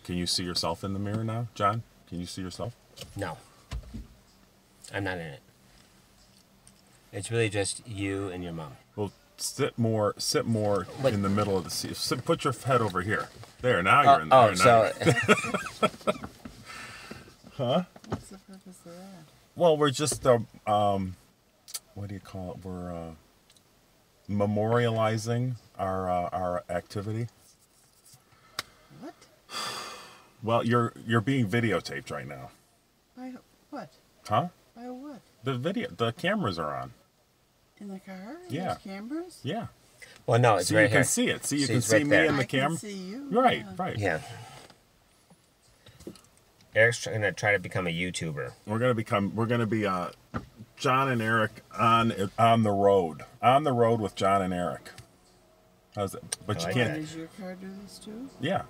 Can you see yourself in the mirror now, John? Can you see yourself? No. I'm not in it. It's really just you and your mom. Well, sit more in the middle of the seat. Put your head over here. There, now you're in there. Oh, so... Huh? What's the purpose of that? Well, we're just, what do you call it? We're memorializing our activity. What? Well, you're being videotaped right now. By what? Huh? By what? The cameras are on. In the car? Yeah. There's cameras? Yeah. Well, no, it's so right you here. can see it. See, you See, can it's see right me there. in the I camera. can see you. Right, yeah. right. Yeah. Eric's going to try to become a YouTuber. We're gonna be John and Eric on the road with John and Eric. How's it? But you like can't. Does your car do this too? Yeah.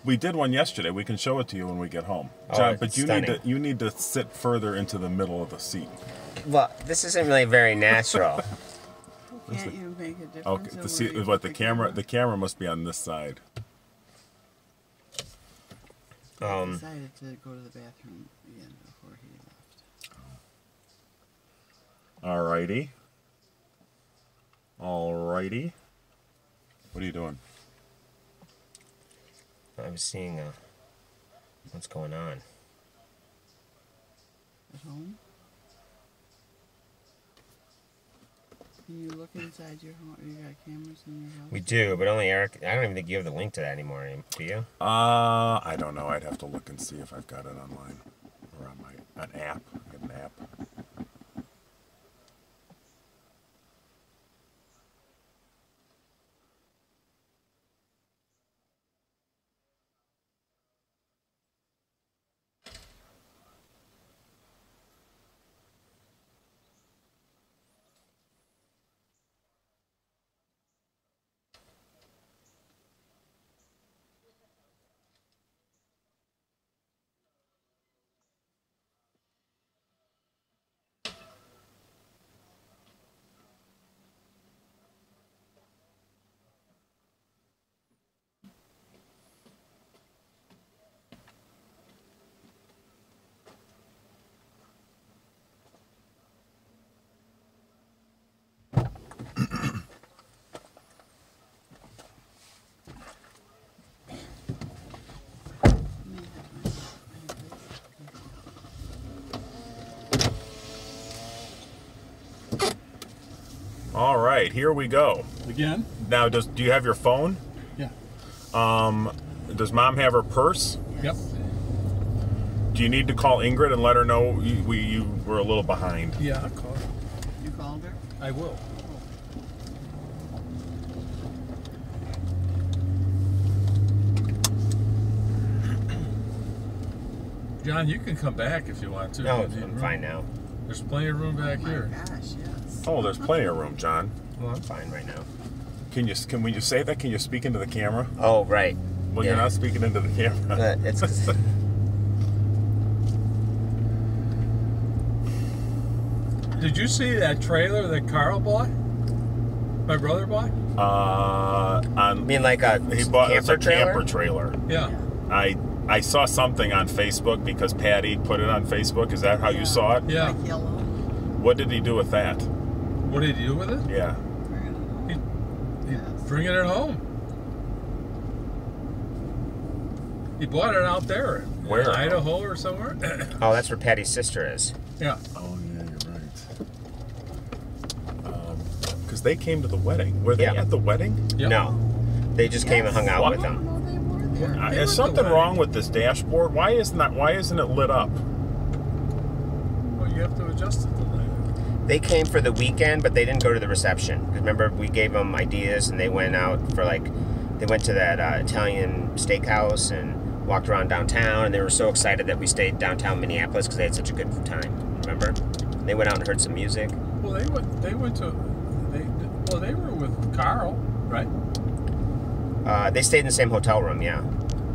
We did one yesterday. We can show it to you when we get home, Oh, John. it's But stunning. you need to sit further into the middle of the seat. Well, this isn't really very natural. Can't you make a difference? Okay. in To see where you what put the camera must be on this side. I decided to go to the bathroom again before he left. Alrighty. What are you doing? I was seeing what's going on. At home? Can you look inside your home? You got cameras in your house? We do, but only Eric. I don't even think you have the link to that anymore, do you? I don't know. I'd have to look and see if I've got it online or on an app. I have an app. All right, here we go. Again? Now, do you have your phone? Yeah. Does Mom have her purse? Yep. Do you need to call Ingrid and let her know you were a little behind? Yeah, I'll call her. You called her? I will. John, you can come back if you want to. No, If you need I'm room. fine now. There's plenty of room back Oh my here. gosh, yes. Oh, there's plenty of room, John. Well, I'm fine right now. When you say that, can you speak into the camera? Oh, right. Well, Yeah. you're not speaking into the camera. It's Did you see that trailer that Carl bought? My brother bought? I mean like a he bought camper a trailer? camper trailer. Yeah. I saw something on Facebook because Patty put it on Facebook. Is that how you saw it? Yeah. Like yellow. What did he do with that? What did he do with it? Yeah. He'd Yes. bring it at home. He bought it out there. Where? In Idaho or somewhere? Oh, that's where Patty's sister is. Yeah. Oh yeah, you're right. Because they came to the wedding. Were they Yeah. at the wedding? Yep. No. They just came and hung out with them. No, they were there. They were Is at something the wedding. wrong with this dashboard? Why isn't it lit up? Well, you have to adjust it to that. They came for the weekend, but they didn't go to the reception. 'Cause remember, we gave them ideas, and they went out for they went to that Italian steakhouse and walked around downtown, and they were so excited that we stayed downtown Minneapolis because they had such a good time. Remember? They went out and heard some music. Well, they were with Carl, right? They stayed in the same hotel room, yeah,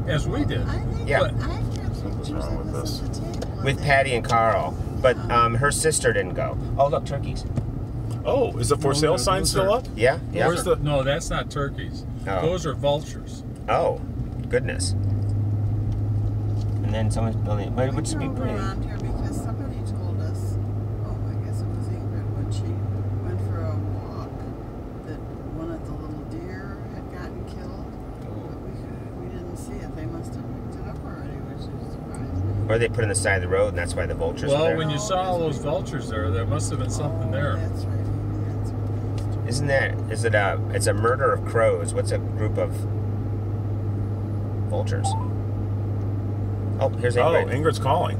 As we did. I think Yeah. I kept Something's pictures wrong of with us this. at the table. with Patty and Carl. But her sister didn't go. Oh, look, turkeys. Oh, is the for No, sale sign those still are- up? Yeah, yeah. Where's the? No, that's not turkeys. Oh. Those are vultures. Oh, goodness. And then someone's building, but it would just be drove pretty. around here because somebody told us, I guess it was Ingrid, when she went for a walk, that one of the little deer had gotten killed. But we didn't see it. They must have picked it up already, which is surprising. Or they put it on the side of the road, and that's why the vultures are Well, there. when you saw all those vultures there must have been something there. That's right. Maybe that's what it is. It's a murder of crows. What's a group of vultures? Oh, here's Oh, Ingrid. Ingrid's calling.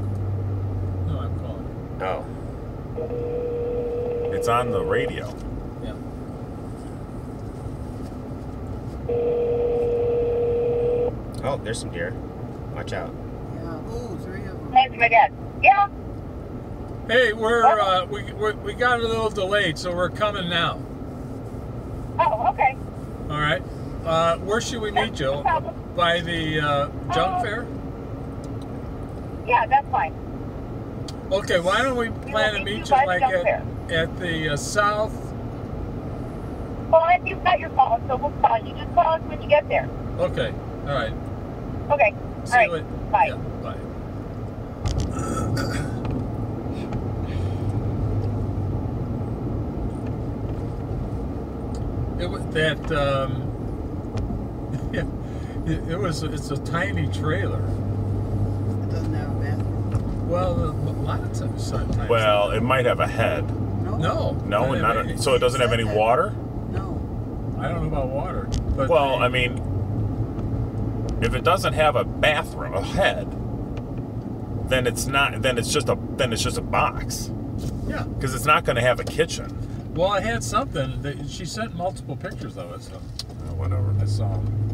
No, I'm calling. Oh. It's on the radio. Yeah. Oh, there's some deer. Watch out. Yeah. Oh, 3 of them. That's my dad. Yeah. Hey, we got a little delayed, so we're coming now. Oh, okay. All right. Where should we meet, Jill? No problem. By the junk fair? Yeah, that's fine. Okay. Why don't we plan to will meet meet you you by the like junk fair. at the south? Well, if you've got your call, so we'll call you. Just call us when you get there. Okay. All right. Okay. See All you right. later. Bye. Yeah, bye. It was that. Yeah, it's a tiny trailer. It doesn't have a bathroom. Well, a lot of times, sometimes. Well, it might have a head. no, No, and not so it doesn't have any water. No. I don't know about water, but Well, I mean, if it doesn't have a bathroom, a head, then it's not. Then it's just a box yeah. because it's not going to have a kitchen. Well, I had something. She sent multiple pictures of it, so Whatever. I saw them.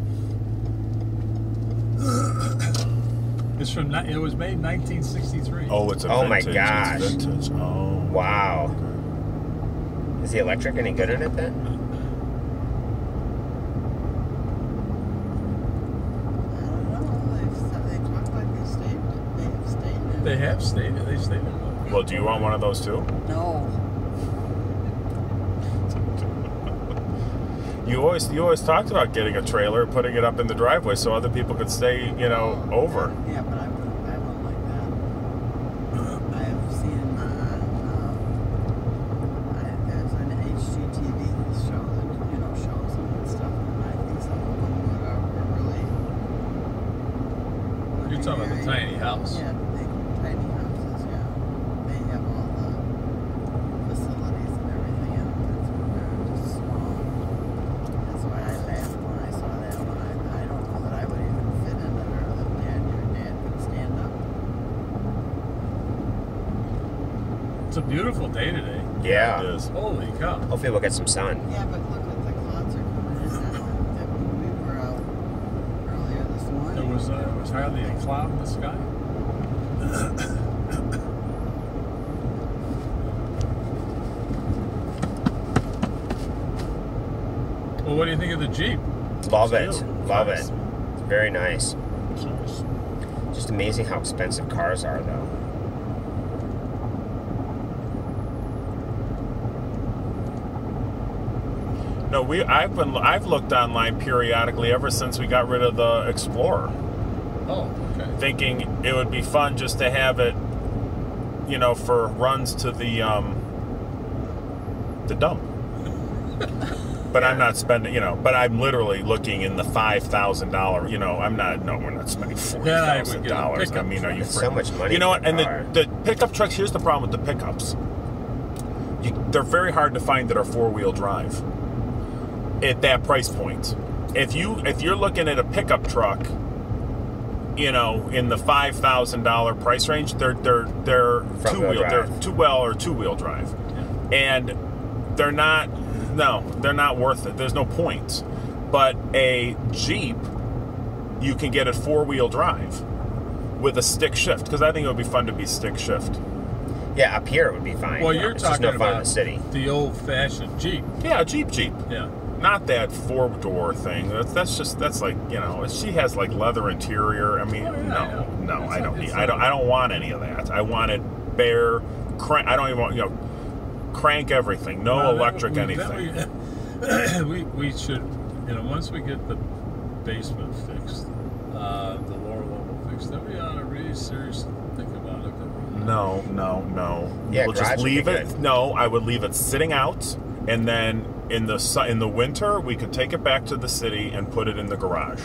It's from. It was made in 1963. Oh, it's a Oh my vintage. gosh. It's vintage. Oh. Wow. Is the electric any good in it then? I don't know. They talk like they stayed. They have stayed there. They have stayed. They stayed in. Well, do you want one of those too? No. You always talked about getting a trailer, putting it up in the driveway so other people could stay, over. Yeah, but I wouldn't like that. I have seen there's an HGTV show that shows them and stuff, and I think some of them are really. You're talking about the tiny house. Yeah, big tiny houses. Yeah, they have all the facilities and everything in them. They're just small. That's why I laughed when I saw that one. I don't know that I would even fit in it, or that your dad could stand up. It's a beautiful day today. Yeah. It is. Holy cow! Hopefully we'll get some sun. Yeah, but look at the clouds are coming in now. That when we were out earlier this morning. There was hardly a cloud in the sky. Well, what do you think of the Jeep? Love it. It's Love nice. it. Very nice. Just amazing how expensive cars are, though. No, I've looked online periodically ever since we got rid of the Explorer, Oh, okay. thinking it would be fun just to have it, for runs to the dump. But I'm not spending, but I'm literally looking in the $5,000. I'm not. No, we're not spending Yeah, I would $40,000. get a I pickup mean, are you It's so much money You know for what? a And car. the pickup trucks. Here's the problem with the pickups. They're very hard to find that are 4-wheel drive at that price point. If you're looking at a pickup truck, in the $5,000 price range, they're two-wheel drive, and they're not. No, they're not worth it. There's no point. But a Jeep, you can get a 4-wheel drive with a stick shift, because I think it would be fun to be stick shift. Yeah, up here it would be fine. Well, you're it's just talking no fun in about the city. the old-fashioned Jeep. Yeah, a Jeep. Yeah. Not that 4-door thing. That's like, she has like leather interior. I mean, Oh, yeah, no, yeah. I don't It's need. I don't want any of that. I want it bare. I don't even want crank everything. No Well, electric anything. We should, once we get the basement fixed, the lower level fixed, then we ought to really seriously think about it. No. Yeah, We'll just garage would leave be it. good. No, I would leave it sitting out, and then in the winter we could take it back to the city and put it in the garage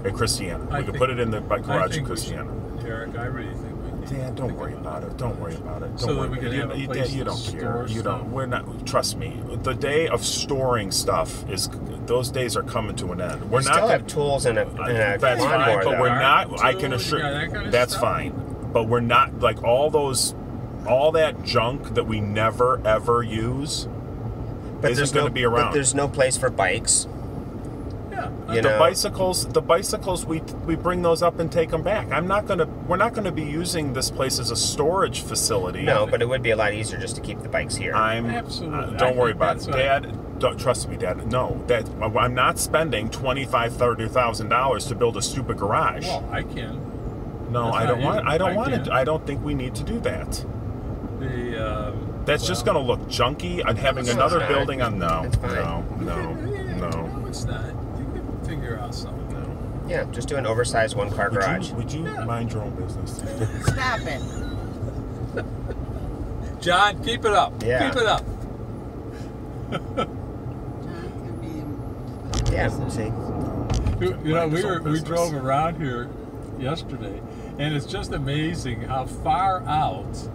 at Christiana. We could put it in the garage at Christiana. Eric, I really think we need Dad, to don't think worry about it. Don't worry about it. Don't So that worry we about can it. have a You- place you to don't care. store You stuff. don't. We're not. Trust me. The day of storing stuff is. Those days are coming to an end. We're We not. still gonna- have tools and a That's fine, lawnmower, but though. we're not. I Tools, can assure yeah, that kind of that's stuff. fine. But we're not like all that junk that we never ever use. But isn't there's gonna no, be around. But there's no place for bikes. Yeah. You The know. bicycles, we bring those up and take them back. We're not gonna be using this place as a storage facility. No, but it would be a lot easier just to keep the bikes here. Absolutely. I Don't worry think about that's it, what- Dad. Don't trust me, Dad. No, I'm not spending $25,000-$30,000 to build a stupid garage. Well, I can. No, that's I don't not want. you. I don't I want can. to. I don't think we need to do that. The That's just going to look junky. And having No, it's another not. building on no, It's fine. no. No, it's not. You can figure out something. Yeah, just do an oversized one-car garage. Would you Yeah. mind your own business? Stop it. John, keep it up. Yeah. Keep it up. John can be. Yeah, see. You know, Mind his we own business. drove around here yesterday, and it's just amazing how far out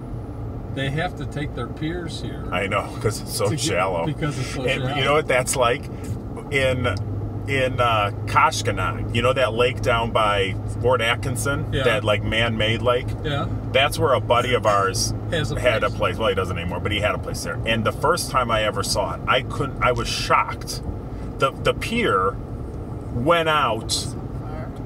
they have to take their piers here. I know, because it's so To get- shallow. because it's so And shallow. you know what that's like? In Koshkonong, you know that lake down by Fort Atkinson, Yeah. that like man-made lake. Yeah. That's where a buddy of ours Has a had a place. place. Well, he doesn't anymore, but he had a place there. And the first time I ever saw it, I was shocked. The pier went out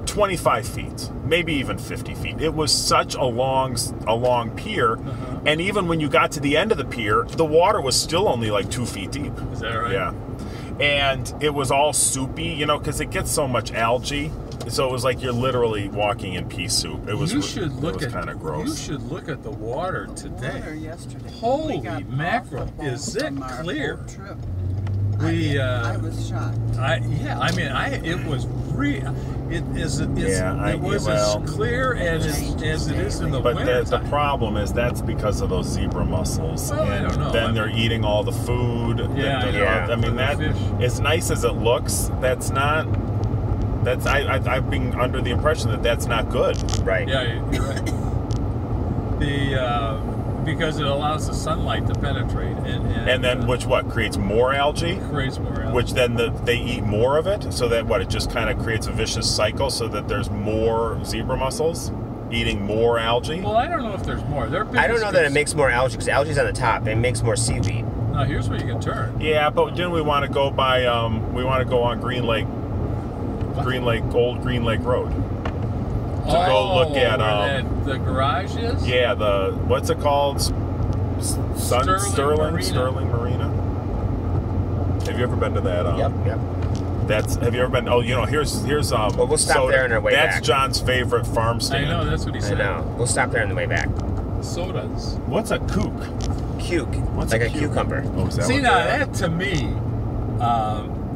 25 feet, maybe even 50 feet. It was such a long pier, and even when you got to the end of the pier, the water was still only like 2 feet deep. Is that right? Yeah. And it was all soupy, you know, because it gets so much algae. So it was like you're literally walking in pea soup. It was. You should look it was at kind of gross. You should look at the water today. Water yesterday. Holy We got off mackerel, the boat is it from our clear? boat trip. We, I was shocked. It was real. It was well, as clear as it is in the But winter. the problem is that's because of those zebra mussels. Well, I and don't know. then I they're mean- eating all the food. Yeah, yeah. I mean, And the that fish. as nice as it looks, that's not. That's I've been under the impression that that's not good. Right. Yeah, you're right. Because it allows the sunlight to penetrate And then which creates more algae, creates more algae. which then they eat more of it, so that it just kind of creates a vicious cycle, so that there's more zebra mussels eating more algae. Well, I don't know if there's more. I don't know that it makes more algae, because algae's on the top. It makes more seaweed. Now here's where you can turn. Yeah, but didn't we want to go by? We want to go on Old Green Lake Road. Go look at where the garage is. Yeah, what's it called? Sterling Marina. Have you ever been to that? Yep. Have you ever been? Oh, here's Well, we'll stop there on our way That's back. John's favorite farm I stand. know, that's what he I said. know. We'll stop there on the way back. Sodas. What's a kook? Cuke. What's like a a cuke? cucumber. Oh, is that See what now, they are? that to me,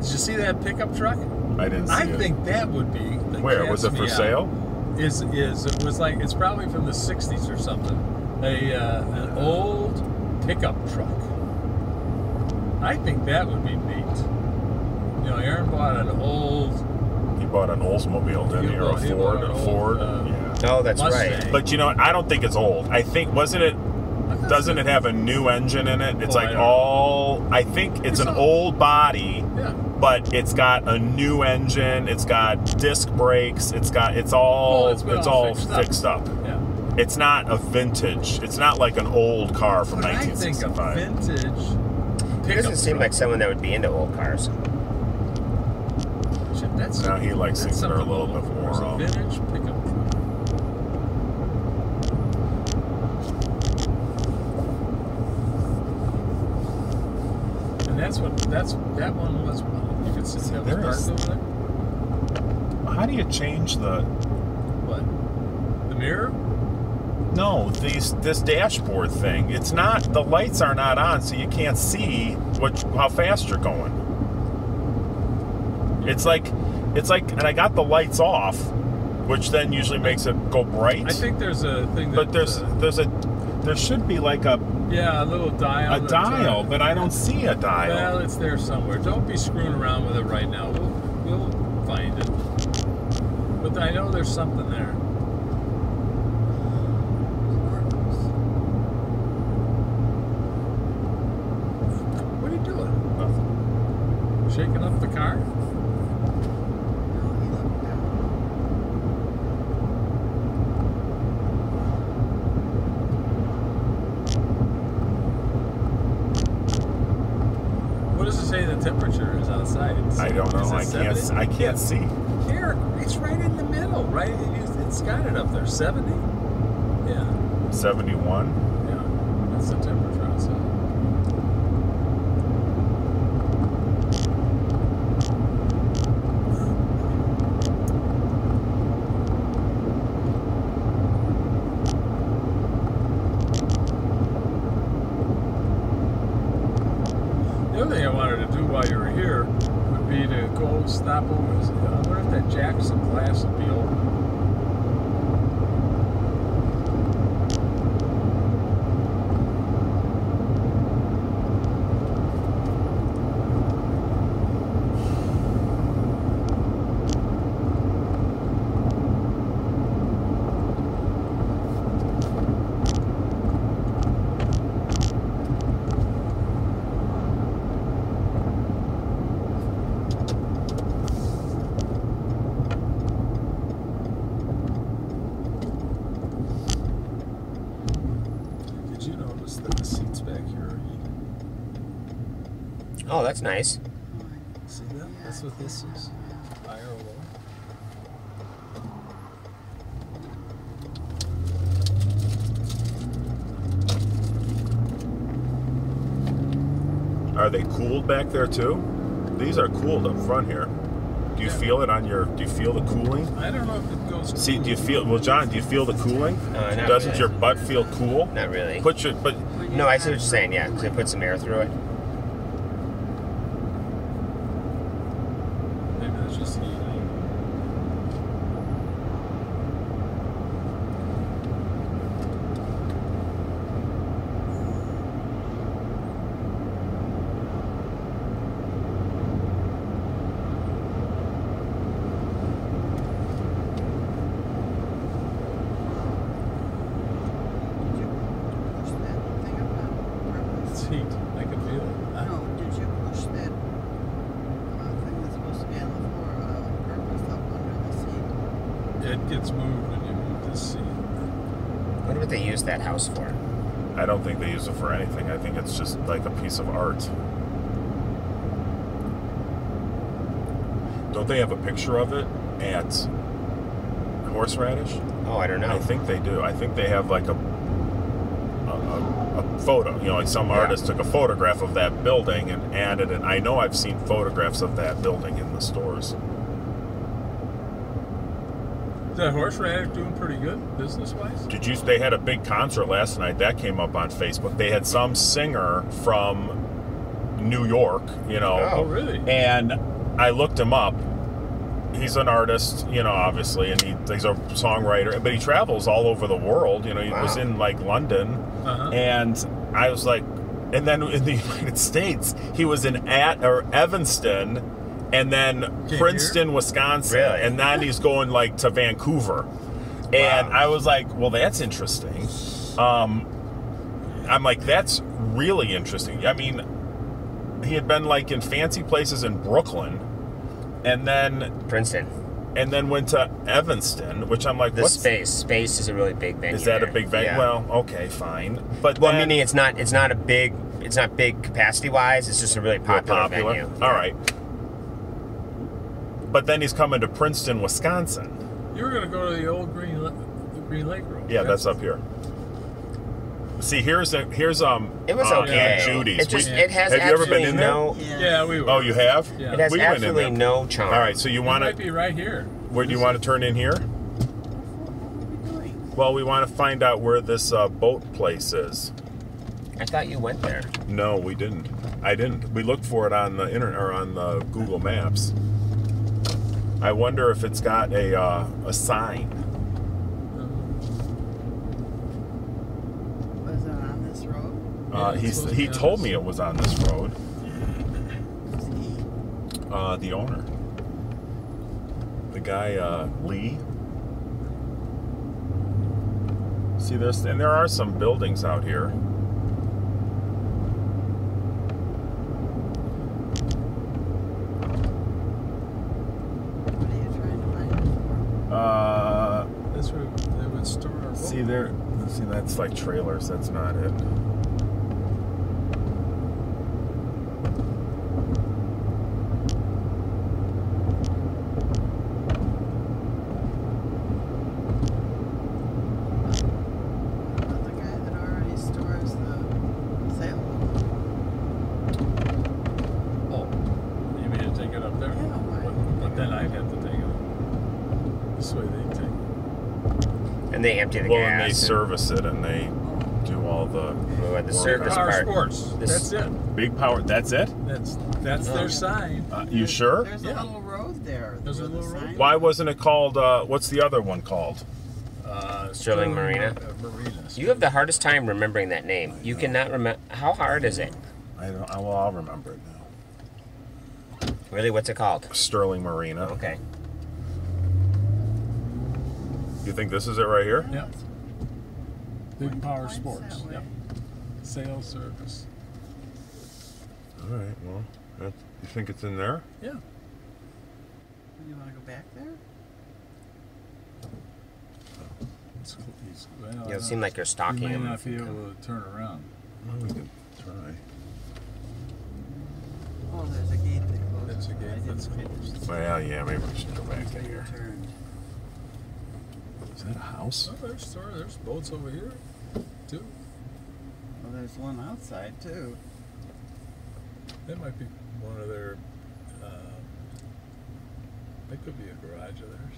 did you see that pickup truck? I didn't see I it. think that would be. That Where catch was it me for out. sale? It was like it's probably from the '60s or something. An old pickup truck. I think that would be neat. You know, Aaron bought an old. He bought an Oldsmobile, didn't he? Or He a bought Ford? an A old, Ford? Yeah. Oh, that's Mustang. right. But I don't think it's old. I think doesn't it have a new engine in it? It's Oh, like I don't I think it's an It's old body, Yeah. but it's got a new engine. It's got disc brakes. It's all Well, it's been all fixed up. Yeah. It's not a vintage. It's not like an old car from But I think a 1965. vintage. He doesn't seem like someone that would be into old cars. That's Now he likes that's things that are a something little to bit look for, more, is a vintage pickup truck. And that one was. You could see that There was is- parked over there. How do you change the? What? The mirror? No, this dashboard thing. It's not. The lights are not on, so you can't see how fast you're going. It's like It's like, and I got the lights off, which then usually makes it go bright. I think there's a thing that... But there should be like a... Yeah, a little dial. A dial, but I don't see a dial. Well, it's there somewhere. Don't be screwing around with it right now. We'll find it. But I know there's something there. What are you doing? Nothing. Shaking up the car? What does it say the temperature is outside? I don't know. Is it I can't see. Here, it's right in the middle, right? It's got it up there. 70? Yeah. 71. Yeah. That's the temperature outside. The other thing I wanted to do while you were here would be to go stop over. I wonder if that Jackson glass would be open. Did you notice that the seats back here are heated? Oh, that's nice. See that? That's what this is. Higher or lower? Are they cooled back there too? These are cooled up front here. Do you feel it on your? Do you feel the cooling? I don't know if it goes. See, do you feel? Well, John, do you feel the cooling? Not Doesn't really. your butt feel cool? Not really. Put your, but No, I see what you're saying. Yeah, because it put some air through it. Maybe that's just heating. Push that thing up on It's purpose? heat. I can feel it. No, did you push that thing that's supposed to be on the floor on purpose up under the seat? It gets moved when you move this seat. I wonder what they use that house for. I don't think they use it for anything. I think it's just like a piece of art. Don't they have a picture of it at Horseradish? Oh, I don't know. I think they do. I think they have like a photo. You know, like some artist took a photograph of that building and added it. I know I've seen photographs of that building in the stores. Is that horseradish doing pretty good business-wise? Did you? They had a big concert last night. That came up on Facebook. They had some singer from New York, you know. Oh, really? And I looked him up. He's an artist, you know, obviously, and he's a songwriter, but he travels all over the world. You know, he was in like London, and I was like, and then in the United States, he was in Evanston, and then Princeton, Wisconsin, Really? and then he's going like to Vancouver, and I was like, well, that's interesting. I'm like, that's really interesting. I mean, he had been like in fancy places in Brooklyn. And then Princeton. And then went to Evanston, which I'm like, The what's Space. Space is a really big venue. Is that there. a big venue? Yeah. Well, okay, fine. But Well, then, meaning it's not big capacity wise. It's just a really popular venue. All right. But then he's coming to Princeton, Wisconsin. You were going to go to the old Green Lake Road. Yeah, that's up here. See, here's It was okay. Aunt Judy's. It just it has have you ever absolutely been in there? no. Yeah, we were. Oh, you have? Yeah. It has We went in absolutely there. no charm. All right, so you It want might to? be right here. Where do you want to turn in here? What are we doing? Well, we want to find out where this boat place is. I thought you went there. No, we didn't. I didn't. We looked for it on the internet or on the Google Maps. I wonder if it's got a sign. Was it on this road? He told me it was on this road. Was he? The owner, the guy Lee. See, there are some buildings out here. What are you trying to find it for? That's where they would store our boat. See, that's like trailers. That's not it. About the guy that already stores the sailboat. Oh, you mean to take it up there? Yeah, why? But then I'd have to take it up. This way they take it. And they empty the Well, gas. and they and- service it, and they do all the Well, the work. service Power part. Sports. This- That's it. Big power. That's it. That's their sign. You sure? There's Yeah. a little road there. There's a where the little road. sign- Why wasn't it called? What's the other one called? Sterling Marina. Marina. You have the hardest time remembering that name. You cannot remember. How hard is it? I don't. Well, I'll remember it now. Really, what's it called? Sterling Marina. Okay. You think this is it right here? Yep. Big Power Points Sports. that way. Yep. Sales service. All right. Well, you think it's in there? Yeah. You want to go back there? Well, You seem like you're stalking you may him. not be able to turn around. Well, we can try. Oh, there's a gate that closes. There's a gate I didn't that's finish. closed. Well, yeah. Maybe we should go back So in you here. turned. Is that a house? Oh, there's boats over here, too. Well, there's one outside too. That might be one of their. That could be a garage of theirs.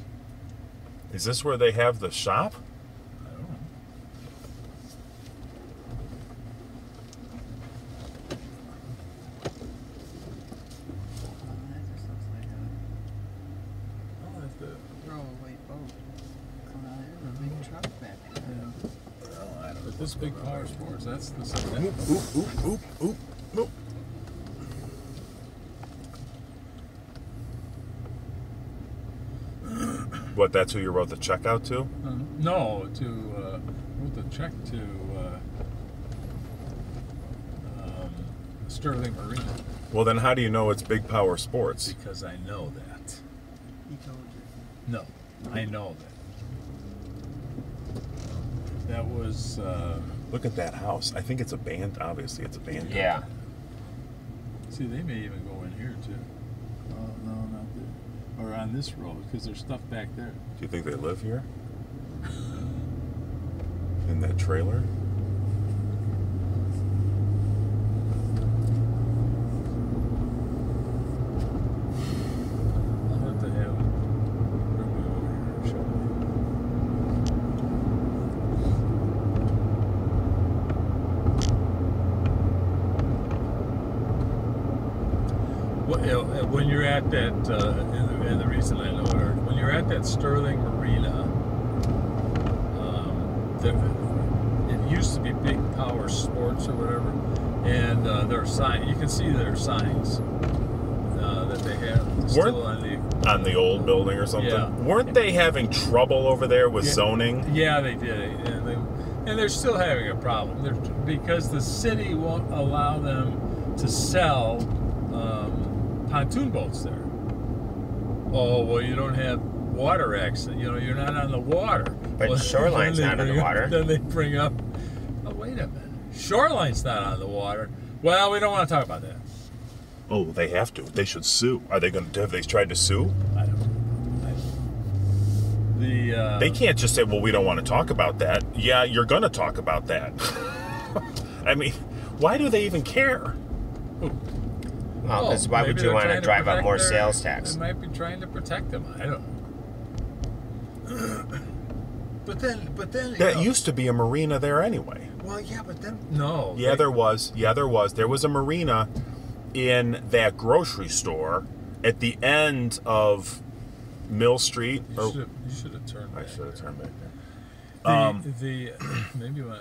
Is this where they have the shop? I don't know. Oh, that just looks like Oh, that's the. a throwaway boat. There's a big truck back there. Yeah. But this Big Power Sports, that's the same. Oop, oop, oop, oop, oop, oop. What? That's who you wrote the check out to? No, wrote the check to Sterling Marina Well, then how do you know it's Big Power Sports? because I know that. He told you. No, I know that. That was. Look at that house. I think it's abandoned. Obviously, it's abandoned. Yeah. See, they may even go in here too. Oh no, not there. Or on this road because there's stuff back there. Do you think they live here? In that trailer? I'll have to have them bring me over here and show me. When you're at that, and the reason I know it, when you're at that Sterling Marina, it used to be Big Power Sports or whatever, and there are signs. You can see there are signs that they have still On the old building or something? Yeah. Weren't they having trouble over there with Yeah. zoning? Yeah, they did, and they're still having a problem. Because the city won't allow them to sell pontoon boats there. Oh well, you don't have water access. You know, you're not on the water. But Well, Shoreline's then they not on the bring up- water. Then they bring up. Oh wait a minute, Shoreline's not on the water. Well, we don't want to talk about that. Oh, they have to. They should sue. Are they going to? Have they tried to sue? I don't know. They can't just say, "Well, we don't want to talk about that." Yeah, you're going to talk about that. I mean, why do they even care? Well, because why would maybe you they're want to trying drive up protect more their- sales tax? They might be trying to protect them. I don't know. But then you That know, used to be a marina there anyway. well, yeah, but then no. Yeah, there was. Yeah, there was. There was a marina in that grocery store at the end of Mill Street. You should have turned I back. should have turned back there. Maybe you want.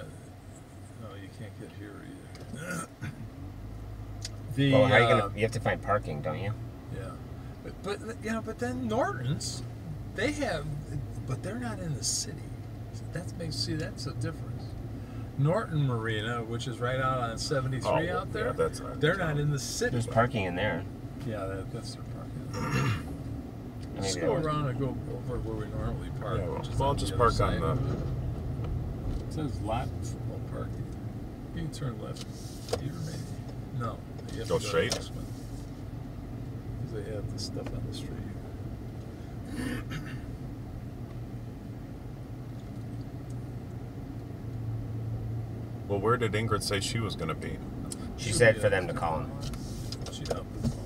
No, you can't get here either. Well, how are you gonna? You have to find parking, don't you? Yeah, but you know, but then Norton's, they have, but they're not in the city. That's a difference. Norton Marina, which is right out on 73 out there, yeah, that's not they're not in the city. There's parking in there. Yeah, that's their parking. Maybe Just that go was- around and go over where we normally park. Yeah, which is well, on just the park other on side. the. It says lot full parking. You can turn left here, maybe. No, you have Go to straight? Because they have the stuff on the street. Well, where did Ingrid say she was going to be? She said for them to call him. She'd help us all.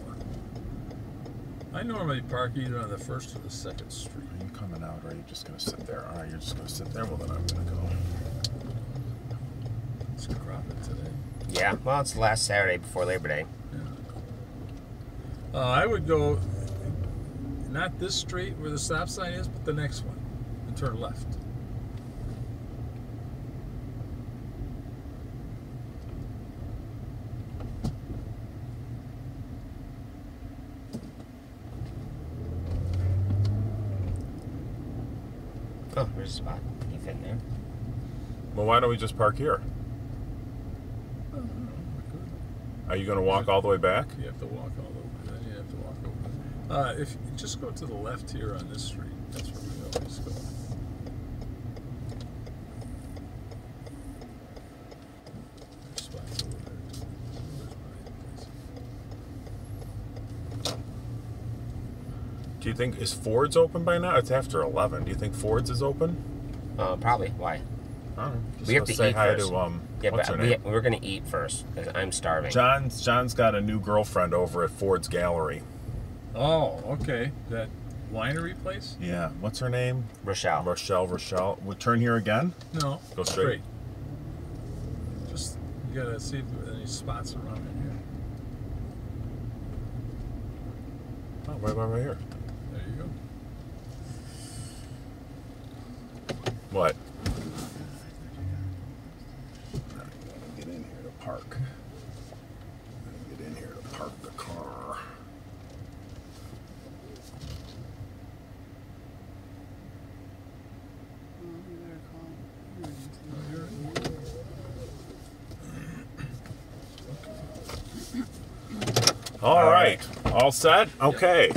I normally park either on the first or the second street. Are you coming out, or are you just going to sit there? All right, you're just going to sit there. Well, then I'm going to go. It's crowded today. Yeah. Well, it's the last Saturday before Labor Day. Yeah. I would go not this street where the stop sign is, but the next one, and turn left. Oh, there's a spot. You fit in there. Well, why don't we just park here? Oh, no, we could. Are you going to walk all the way back? You have to walk all the way. Then you have to walk over. If you just go to the left here on this street, that's where we always go. There's spots over there. There's my place. Do you think, is Ford's open by now? It's after 11. Do you think Ford's is open? Probably. Why? I don't know. Just We have wanna to say eat hi first. to, Yeah, what's her but name? we're gonna eat first because I'm starving. John's got a new girlfriend over at Ford's Gallery. Oh, okay. That winery place? Yeah. What's her name? Rochelle. Rochelle. We'll turn here again? No. Go straight. Just, you gotta see if there are any spots around in here. Oh, right here. There you go. What? Get in here to park. Get in here to park the car. Well, you better call emergency. All right. All set? Okay.